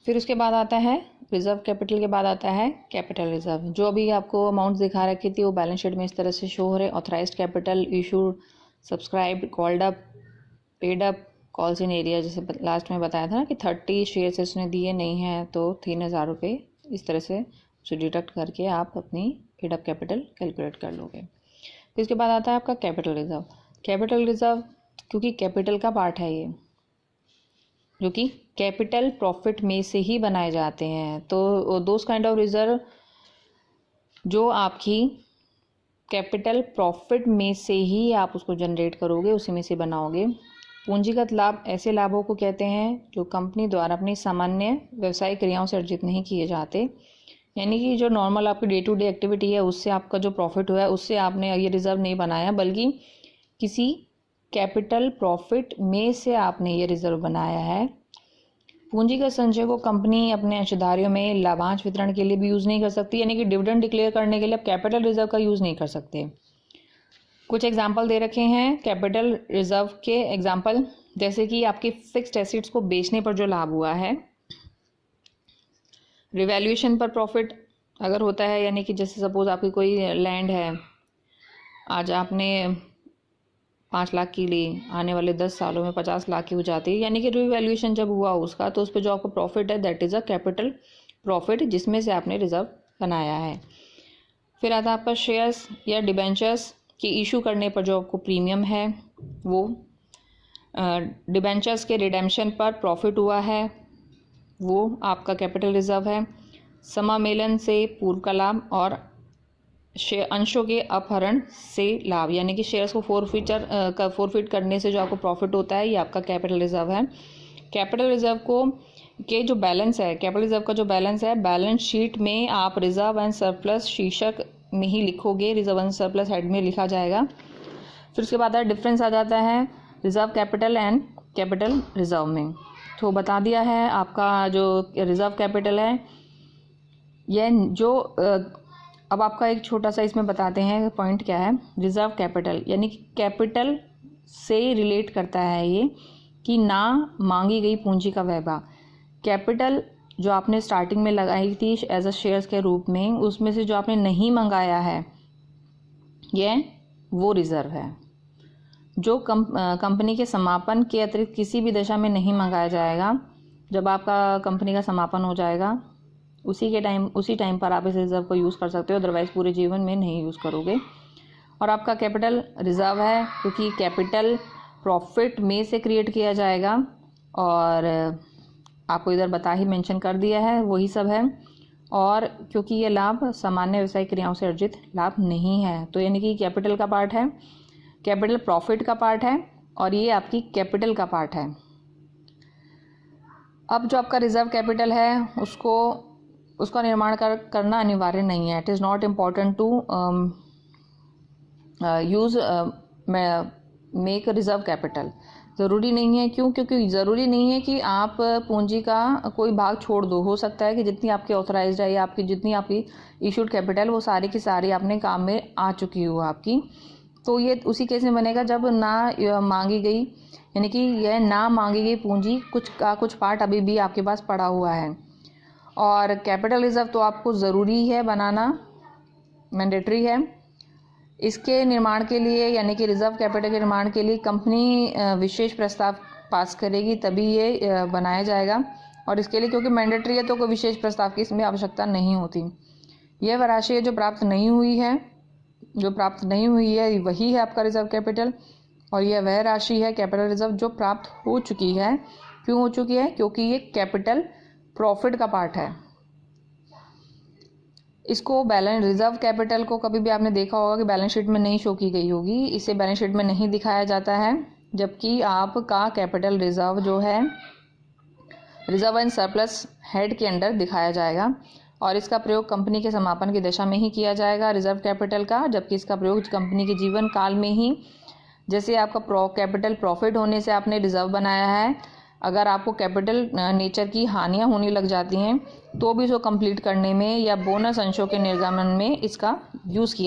फिर उसके बाद आता है रिजर्व कैपिटल के बाद आता है कैपिटल रिजर्व। जो अभी आपको अमाउंट दिखा रखी थी वो बैलेंस शीट में इस तरह से शो हो रहे। Authorised capital, issued, subscribed, called up, paid up, calls in area, जैसे लास्ट में बताया था ना कि 30 शेयर्स इसने दिए नहीं हैं तो 3000 रुपये इस तरह से उसे डिडक्ट करके आप अपनी पेड अप कैपिटल कैलकुलेट कर लोगे। फिर इसके बाद आता है आपका कैपिटल रिजर्व। कैपिटल रिजर्व क्योंकि कैपिटल का पार्ट है ये, जो कि कैपिटल प्रॉफिट में से ही बनाए जाते हैं, तो दोज काइंड ऑफ रिजर्व जो आपकी कैपिटल प्रॉफिट में से ही आप उसको जनरेट करोगे, उसी में से बनाओगे। पूंजीगत लाभ ऐसे लाभों को कहते हैं जो कंपनी द्वारा अपनी सामान्य व्यवसायिक क्रियाओं से अर्जित नहीं किए जाते, यानी कि जो नॉर्मल आपकी डे टू डे एक्टिविटी है उससे आपका जो प्रॉफिट हुआ है उससे आपने ये रिजर्व नहीं बनाया, बल्कि किसी कैपिटल प्रॉफिट में से आपने ये रिजर्व बनाया है। पूंजीगत संचय को कंपनी अपने अंशधारियों में लाभांश वितरण के लिए भी यूज़ नहीं कर सकती, यानी कि डिविडेंड डिक्लेयर करने के लिए आप कैपिटल रिजर्व का यूज़ नहीं कर सकते। कुछ एग्जाम्पल दे रखे हैं कैपिटल रिजर्व के एग्जाम्पल, जैसे कि आपके फिक्स्ड एसेट्स को बेचने पर जो लाभ हुआ है, रिवैल्यूएशन पर प्रॉफिट अगर होता है, यानी कि जैसे सपोज आपकी कोई लैंड है, आज आपने 5 लाख की ली, आने वाले 10 सालों में 50 लाख की हो जाती है, यानी कि रिवैल्यूएशन जब हुआ उसका तो उस पर जो आपको प्रॉफिट है that is a capital profit, जिसमें से आपने रिजर्व बनाया है। फिर आता है आपका शेयर्स या डिबेंचर्स की इशू करने पर जो आपको प्रीमियम है वो, डिबेंचर्स के रिडेम्पशन पर प्रॉफिट हुआ है वो आपका कैपिटल रिजर्व है। समामेलन से पूर्व का लाभ और अंशों के अपहरण से लाभ, यानी कि शेयर्स को फोरफिट करने से जो आपको प्रॉफिट होता है, ये आपका कैपिटल रिजर्व है। कैपिटल रिजर्व को के जो बैलेंस है, कैपिटल रिजर्व का जो बैलेंस है, बैलेंस शीट में आप रिजर्व एंड सरप्लस शीर्षक में ही लिखोगे, रिजर्व एंड सरप्लस हेड में लिखा जाएगा। फिर उसके बाद डिफरेंस आ जाता है reserve capital and capital reserve में। तो बता दिया है आपका जो रिजर्व कैपिटल है यह जो अब आपका एक छोटा सा इसमें बताते हैं पॉइंट क्या है। रिजर्व कैपिटल यानी कि कैपिटल से रिलेट करता है ये कि ना मांगी गई पूंजी का व्यवहार। कैपिटल जो आपने स्टार्टिंग में लगाई थी एज अ शेयर्स के रूप में, उसमें से जो आपने नहीं मंगाया है यह वो रिजर्व है जो कंपनी के समापन के अतिरिक्त किसी भी दशा में नहीं मंगाया जाएगा। जब आपका कंपनी का समापन हो जाएगा उसी टाइम पर आप इस रिजर्व को यूज़ कर सकते हो, अदरवाइज़ पूरे जीवन में नहीं यूज़ करोगे। और आपका कैपिटल रिजर्व है क्योंकि कैपिटल प्रॉफिट में से क्रिएट किया जाएगा, और आपको इधर बता ही मेंशन कर दिया है वही सब है। और क्योंकि ये लाभ सामान्य व्यवसायिक क्रियाओं से अर्जित लाभ नहीं है, तो यानी कि कैपिटल का पार्ट है, कैपिटल प्रॉफिट का पार्ट है, और ये आपकी कैपिटल का पार्ट है। अब जो आपका रिजर्व कैपिटल है उसका निर्माण करना अनिवार्य नहीं है। It is not important to use make reserve capital. ज़रूरी नहीं है, क्यों? क्योंकि ज़रूरी नहीं है कि आप पूंजी का कोई भाग छोड़ दो। हो सकता है कि जितनी आपकी ऑथराइज्ड है या आपकी जितनी आपकी इशूड कैपिटल वो सारी की सारी अपने काम में आ चुकी हो आपकी, तो ये उसी केस में बनेगा जब ना मांगी गई, यानी कि यह ना मांगी गई पूंजी कुछ पार्ट अभी भी आपके पास पड़ा हुआ है। और कैपिटल रिजर्व तो आपको ज़रूरी है बनाना, मैंडेटरी है। इसके निर्माण के लिए, यानी कि रिजर्व कैपिटल के निर्माण के लिए कंपनी विशेष प्रस्ताव पास करेगी तभी ये बनाया जाएगा, और इसके लिए क्योंकि मैंडेटरी है तो कोई विशेष प्रस्ताव की इसमें आवश्यकता नहीं होती। यह वह राशि है जो प्राप्त नहीं हुई है वही है आपका रिजर्व कैपिटल, और यह वह राशि है कैपिटल रिजर्व जो प्राप्त हो चुकी है। क्यों हो चुकी है? क्योंकि ये कैपिटल प्रॉफिट का पार्ट है। इसको बैलेंस रिजर्व कैपिटल को कभी भी आपने देखा होगा कि बैलेंस शीट में नहीं शो की गई होगी, इसे बैलेंस शीट में नहीं दिखाया जाता है, जबकि आपका कैपिटल रिजर्व जो है रिजर्व एंड सरप्लस हेड के अंडर दिखाया जाएगा, और इसका प्रयोग कंपनी के समापन की दशा में ही किया जाएगा रिजर्व कैपिटल का, जबकि इसका प्रयोग कंपनी के जीवन काल में ही, जैसे आपका कैपिटल प्रॉफिट होने से आपने रिजर्व बनाया है, अगर आपको कैपिटल नेचर की हानियां होने लग जाती हैं तो भी इसको कंप्लीट करने में या बोनस अंशों के निर्गमन में इसका यूज़ किया